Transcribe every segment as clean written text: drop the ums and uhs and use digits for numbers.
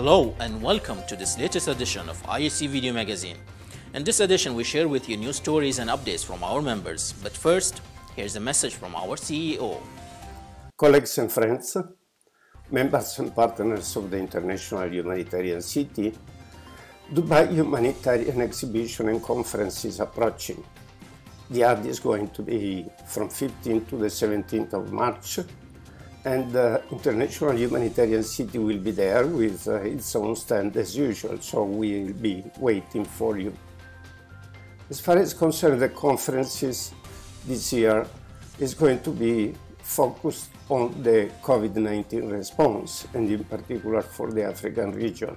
Hello and welcome to this latest edition of IHC Video Magazine. In this edition, we share with you news stories and updates from our members. But first, here's a message from our CEO. Colleagues and friends, members and partners of the International Humanitarian City, Dubai Humanitarian Exhibition and Conference is approaching. DIHAD is going to be from 15th to the 17th of March, and the International Humanitarian City will be there with its own stand as usual, so we will be waiting for you. As far as concerns the conferences, this year is going to be focused on the COVID-19 response, and in particular for the African region.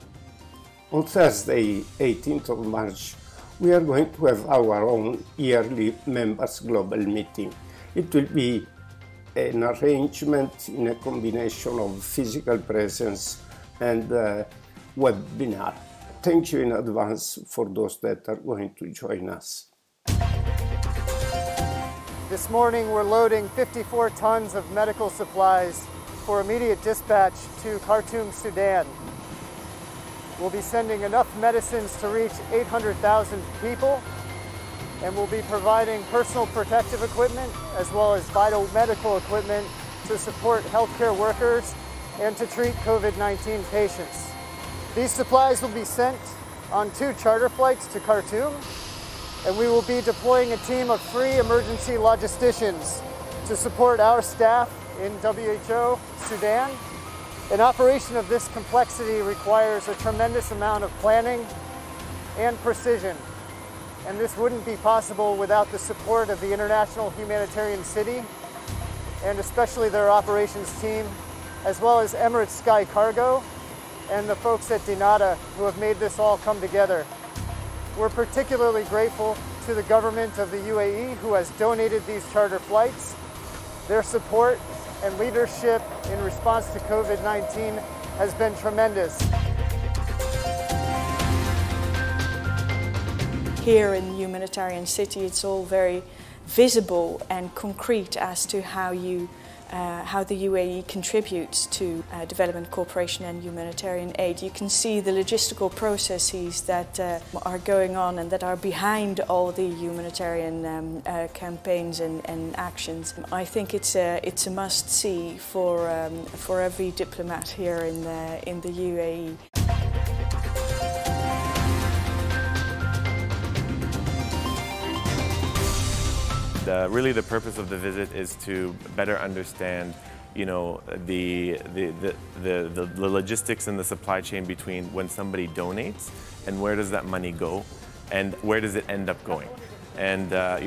On Thursday, 18th of March, we are going to have our own yearly members global meeting. It will be an arrangement in a combination of physical presence and webinar. Thank you in advance for those that are going to join us. This morning we're loading 54 tons of medical supplies for immediate dispatch to Khartoum, Sudan. We'll be sending enough medicines to reach 800,000 people, and we'll be providing personal protective equipment as well as vital medical equipment to support healthcare workers and to treat COVID-19 patients. These supplies will be sent on 2 charter flights to Khartoum, and we will be deploying a team of 3 emergency logisticians to support our staff in WHO Sudan. An operation of this complexity requires a tremendous amount of planning and precision, and this wouldn't be possible without the support of the International Humanitarian City, and especially their operations team, as well as Emirates Sky Cargo and the folks at DIHAD who have made this all come together. We're particularly grateful to the government of the UAE, who has donated these charter flights. Their support and leadership in response to COVID-19 has been tremendous. Here in the Humanitarian City, it's all very visible and concrete as to how the UAE contributes to development cooperation and humanitarian aid. You can see the logistical processes that are going on and that are behind all the humanitarian campaigns and actions. I think it's a must-see for every diplomat here in the UAE. Really, the purpose of the visit is to better understand, the logistics and the supply chain between when somebody donates and where does that money go, and where does it end up going. And I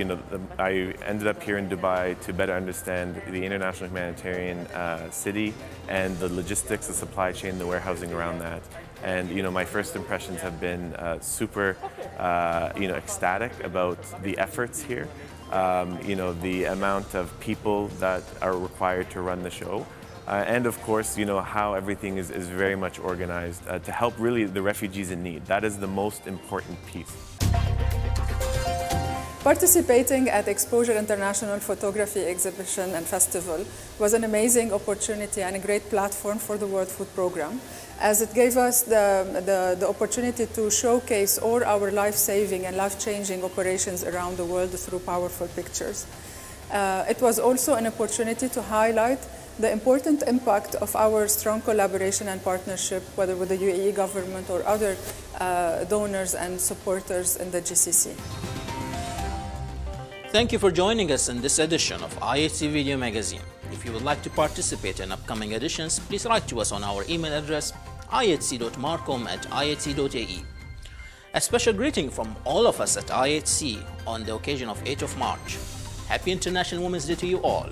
ended up here in Dubai to better understand the International Humanitarian City and the logistics, the supply chain, the warehousing around that. And my first impressions have been super, ecstatic about the efforts here. The amount of people that are required to run the show, and of course, how everything is very much organized to help really the refugees in need. That is the most important piece. Participating at XPOSURE International Photography Exhibition and Festival was an amazing opportunity and a great platform for the World Food Programme, as it gave us the opportunity to showcase all our life-saving and life-changing operations around the world through powerful pictures. It was also an opportunity to highlight the important impact of our strong collaboration and partnership, whether with the UAE government or other donors and supporters in the GCC. Thank you for joining us in this edition of IHC Video Magazine. If you would like to participate in upcoming editions, please write to us on our email address ihc.marcom@ihc.ae. A special greeting from all of us at IHC on the occasion of 8th of March. Happy International Women's Day to you all.